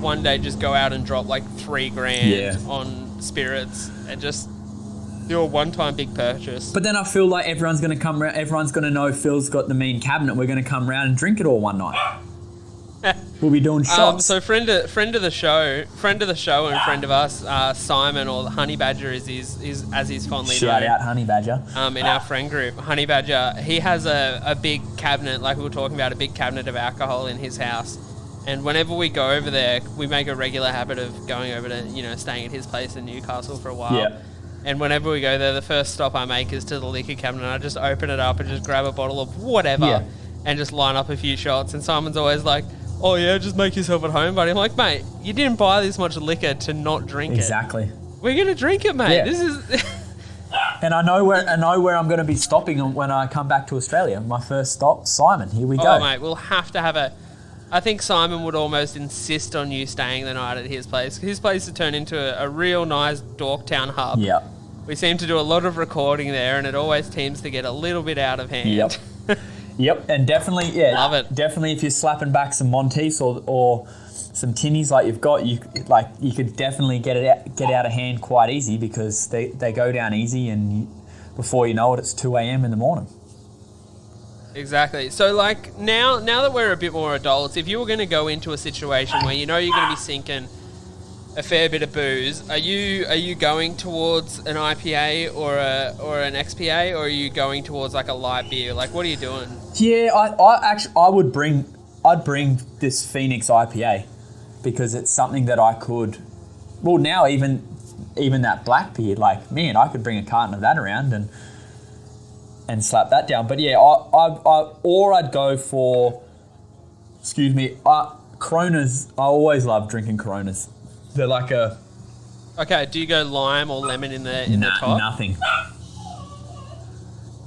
one day just go out and drop like $3,000 on spirits and just do a one-time big purchase. But then I feel like everyone's going to come around, everyone's going to know Phil's got the mean cabinet. We're going to come around and drink it all one night. We'll be doing shots. So friend of the show and friend of us, Simon, or the Honey Badger is as he's fondly Shout known. out Honey Badger. In our friend group, Honey Badger, he has a big cabinet, like we were talking about, a big cabinet of alcohol in his house. And whenever we go over there, we make a regular habit of going over to, you know, staying at his place in Newcastle for a while. Yeah. And whenever we go there, the first stop I make is to the liquor cabinet. And I just open it up and just grab a bottle of whatever and just line up a few shots. And Simon's always like, oh yeah, just make yourself at home, buddy. I'm like, mate, you didn't buy this much liquor to not drink Exactly. We're going to drink it, mate. Yeah. This is... And I know where I'm going to be stopping when I come back to Australia. My first stop, Simon. Here we go. Oh, mate, we'll have to have I think Simon would almost insist on you staying the night at his place. His place has turned into a real nice Dorktown hub. Yeah. We seem to do a lot of recording there, and it always seems to get a little bit out of hand. Yep. Yep. And definitely, Love it. Definitely, if you're slapping back some Monteiths or some tinnies like you've got, you could definitely get out of hand quite easy, because they go down easy, and before you know it, it's 2 a.m. in the morning. Exactly. So, like, now that we're a bit more adults, if you were going to go into a situation where you know you're going to be sinking a fair bit of booze, are you going towards an IPA or an XPA, or are you going towards like a light beer? Like, what are you doing? Yeah, I'd bring this Phoenix IPA, because it's something that I could. Well, now even that black beer, like, man, I could bring a carton of that around and slap that down. But yeah, I'd go for, Coronas. I always love drinking Coronas. They're like a... Okay, do you go lime or lemon in the top? Nothing.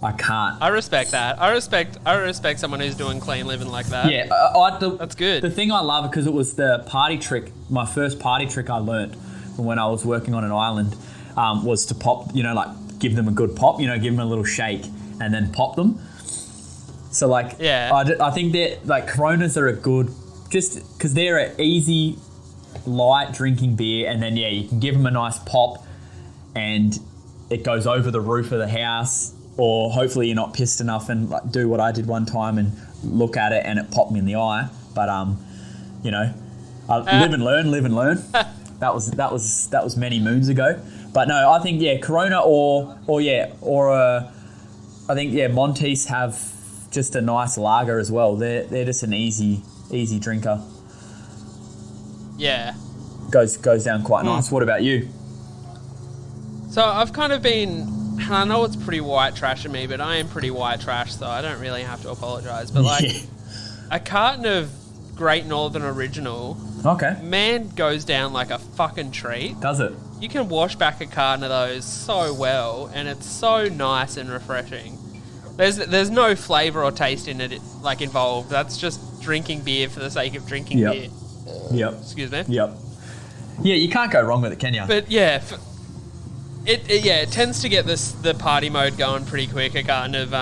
I can't. I respect that. I respect someone who's doing clean living like that. Yeah, That's good. The thing I love, because it was the party trick, my first party trick I learnt from when I was working on an island, was to pop, like give them a good pop, give them a little shake and then pop them. So like, yeah. I think that like Coronas are a good, just because they're an easy, light drinking beer, and then you can give them a nice pop and it goes over the roof of the house. Or hopefully you're not pissed enough and like, do what I did one time and look at it and it popped me in the eye. But live and learn. That was many moons ago. But no, I think Corona I think Monteiths have just a nice lager as well. They're just an easy drinker. Yeah. Goes down quite nice. What about you? So I've kind of been, and I know it's pretty white trash of me, but I am pretty white trash, so I don't really have to apologise. But like, Yeah. a carton of Great Northern Original, Okay. man, goes down like a fucking treat. Does it? You can wash back a carton of those so well, and it's so nice and refreshing. There's no flavour or taste in it like involved. That's just drinking beer for the sake of drinking Yep. beer. Yep. Excuse me. Yep. Yeah, you can't go wrong with it, can you? But yeah, it tends to get the party mode going pretty quick. A carton of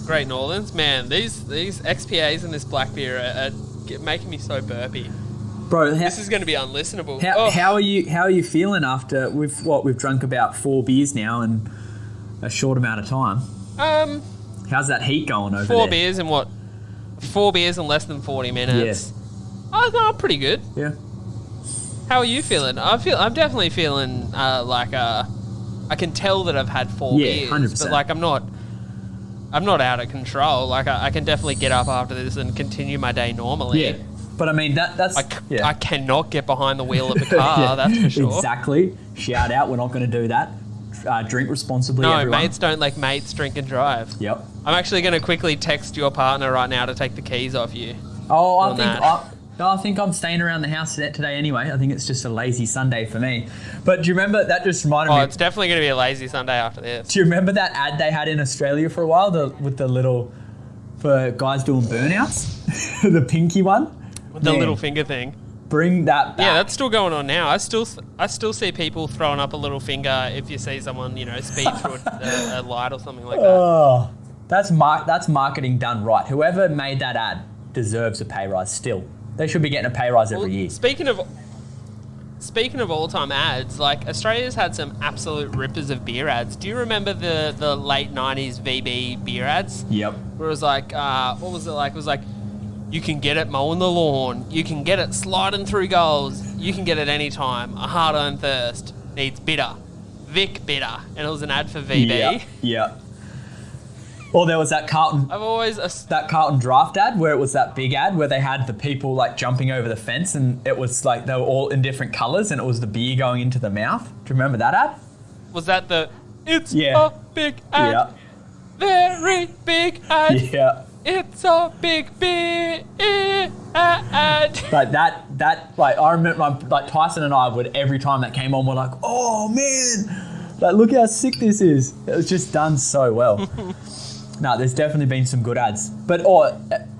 Great Northerns, man. These XPAs and this black beer are making me so burpy. Bro, This is going to be unlistenable. how are you feeling after we've drunk about 4 beers now in a short amount of time? How's that heat going over there? 4 beers in what? 4 beers in less than 40 minutes. Oh, no, I'm pretty good. Yeah. How are you feeling? I'm definitely feeling like I can tell that I've had 4 beers, 100%. but like I'm not out of control. Like I can definitely get up after this and continue my day normally. Yeah. But I mean that's I cannot get behind the wheel of the car. That's for sure. Exactly. Shout out. We're not going to do that. Drink responsibly. No, everyone. mates don't let mates drink and drive. Yep. I'm actually going to quickly text your partner right now to take the keys off you. Oh, on that. I think I'm staying around the house today anyway. I think it's just a lazy Sunday for me. But do you remember that just reminded me? Oh, it's definitely going to be a lazy Sunday after this. Do you remember that ad they had in Australia for a while with the little for guys doing burnouts, the pinky one, With the Man, little finger thing. Bring that back. Yeah, that's still going on now. I still see people throwing up a little finger if you see someone, speed through a light or something like that. Oh, that's marketing done right. Whoever made that ad deserves a pay rise. Still, they should be getting a pay rise every year. Speaking of all-time ads, like Australia's had some absolute rippers of beer ads. Do you remember the late 90s VB beer ads? Yep. Where it was like, what was it like? It was like, you can get it mowing the lawn. You can get it sliding through goals. You can get it any time. A hard-earned thirst needs bitter. Vic Bitter. And it was an ad for VB. Yeah. Or there was that Carlton draft ad where it was that big ad where they had the people like jumping over the fence and it was like they were all in different colours and it was the beer going into the mouth. Do you remember that ad? Was that the... It's Yeah. a big ad. Yeah. Very big ad. Yeah. It's a big beer ad. Like that I remember Tyson and I would every time that came on we're like, oh man, like look how sick this is. It was just done so well. No, there's definitely been some good ads. But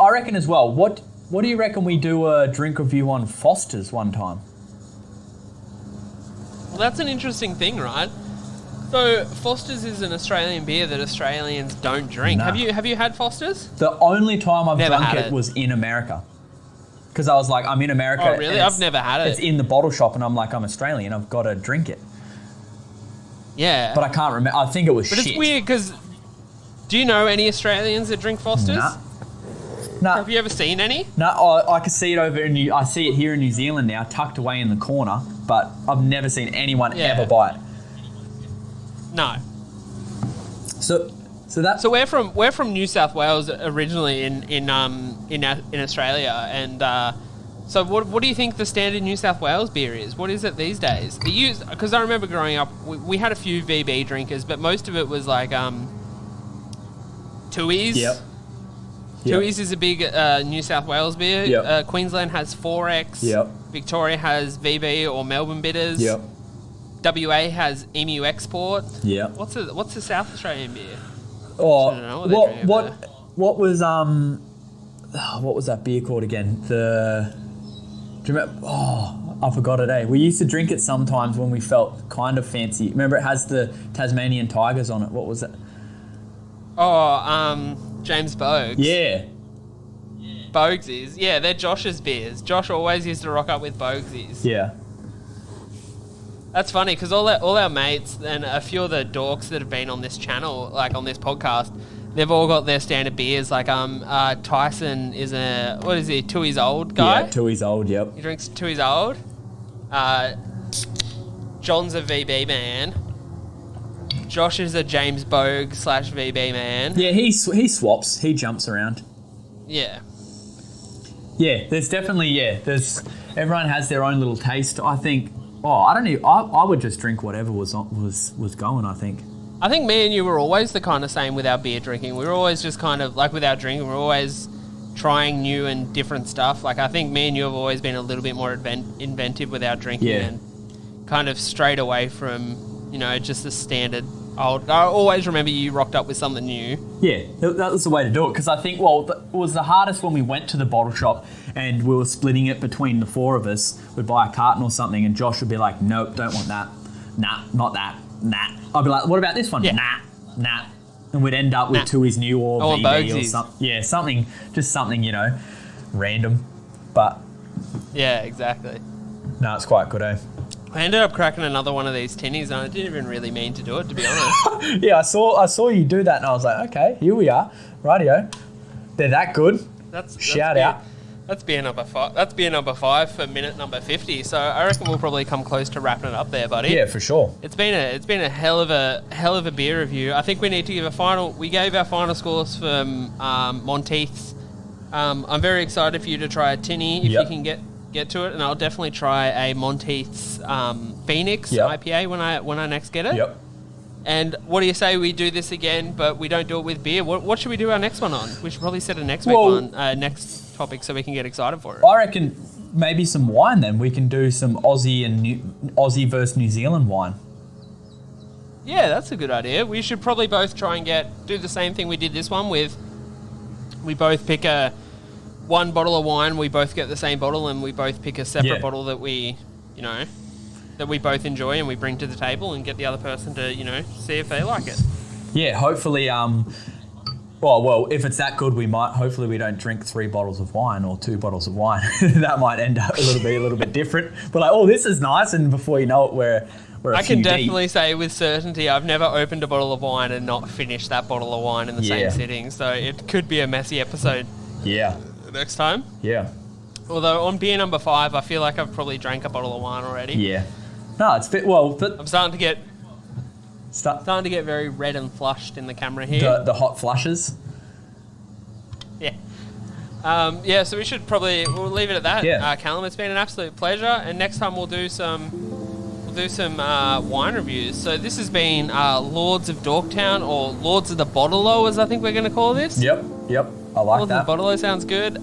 I reckon as well, what do you reckon we do a drink review on Foster's one time? Well, that's an interesting thing, right? So Foster's is an Australian beer that Australians don't drink. No. Have you had Foster's? The only time I've Never drunk had it it. was in America. Because I was like, I'm in America. Oh, really? and I've never had it. It's in the bottle shop and I'm like, I'm Australian, I've got to drink it. Yeah. But I can't remember. I think it was But shit. it's weird because do you know any Australians that drink Foster's? Nah. Have you ever seen any? No, I can see it I see it here in New Zealand now, tucked away in the corner, but I've never seen anyone Yeah. ever buy it. No. So that's So we're from New South Wales originally in Australia, and so what do you think the standard New South Wales beer is? What is it these days? Because I remember growing up, we had a few VB drinkers, but most of it was like Tooheys. Yep. Tooheys is a big New South Wales beer. Yep. Queensland has 4X. Yep. Victoria has VB or Melbourne Bitters. Yep. WA has Emu Export. Yep. What's the South Australian beer? Oh, I don't know what they drink over there. what was that beer called again? Do you remember? Oh, I forgot it. We used to drink it sometimes when we felt kind of fancy. Remember, it has the Tasmanian Tigers on it. What was it? Oh, James Bogues. Yeah. Boguesies. Yeah, they're Josh's beers. Josh always used to rock up with Boguesies. Yeah. That's funny because all our mates and a few of the dorks that have been on this channel, like on this podcast, they've all got their standard beers. Like Tyson is what is he, Tooheys Old guy? Yeah, Tooheys Old, yep. He drinks Tooheys Old. John's a VB man. Josh is a James Bogue / VB man. Yeah, he swaps. He jumps around. Yeah. Yeah, there's definitely, there's everyone has their own little taste. I think, I would just drink whatever was going, I think. I think me and you were always the kind of same with our beer drinking. We were always just kind of, like with our drinking, we were always trying new and different stuff. Like I think me and you have always been a little bit more inventive with our drinking and kind of strayed away from, just the standard old. I always remember you rocked up with something new. Yeah, that was the way to do it, because I think, it was the hardest when we went to the bottle shop and we were splitting it between the four of us. We'd buy a carton or something and Josh would be like, nope, don't want that. Nah, not that. Nah. I'd be like, what about this one? Yeah. Nah. And we'd end up with Tui's New or VB or something. Yeah, something, random. But yeah, exactly. no, it's quite good, eh? I ended up cracking another one of these tinnies and I didn't even really mean to do it, to be honest. Yeah, I saw you do that and I was like, okay, here we are. Rightio. They're that good. Shout out. That's beer number 5. That's beer number 5 for minute number 50. So I reckon we'll probably come close to wrapping it up there, buddy. Yeah, for sure. It's been a hell of a beer review. I think we need to give a final. We gave our final scores for Monteith's. I'm very excited for you to try a tinny if you can get to it, and I'll definitely try a Monteith's Phoenix IPA when I next get it. Yep. And what do you say we do this again, but we don't do it with beer? What should we do our next one on? We should probably set a next topic so we can get excited for it. I reckon maybe some wine then. We can do some Aussie versus New Zealand wine. Yeah, that's a good idea. We should probably both try and do the same thing we did this one with. We both pick one bottle of wine, we both get the same bottle, and we both pick a separate bottle that we both enjoy and we bring to the table and get the other person to, see if they like it. Yeah, hopefully, well, if it's that good, hopefully we don't drink 3 bottles of wine or 2 bottles of wine. That might end up a little bit different. But like, this is nice, and before you know it, we're I can definitely say with certainty I've never opened a bottle of wine and not finished that bottle of wine in the same sitting. So it could be a messy episode. Yeah. Next time. Yeah. Although on beer number 5, I feel like I've probably drank a bottle of wine already. Yeah. No, it's but I'm starting to get very red and flushed in the camera here. The hot flushes. Yeah. So we'll leave it at that. Yeah. Callum, it's been an absolute pleasure. And next time we'll do some wine reviews. So this has been Lords of Dorktown, or Lords of the Bottle-O, as I think we're going to call this. Yep. I like Lords that. of the Bottle-O sounds good.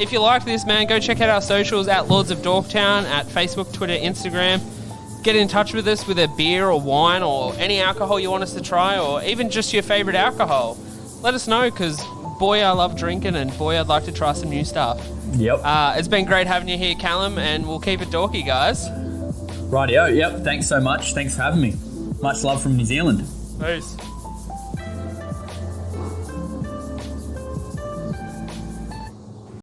If you liked this, man, go check out our socials at Lords of Dorktown, at Facebook, Twitter, Instagram. Get in touch with us with a beer or wine or any alcohol you want us to try, or even just your favourite alcohol. Let us know, because boy, I love drinking, and boy, I'd like to try some new stuff. Yep. It's been great having you here, Callum, and we'll keep it dorky, guys. Rightio. Yep. Thanks so much. Thanks for having me. Much love from New Zealand. Peace.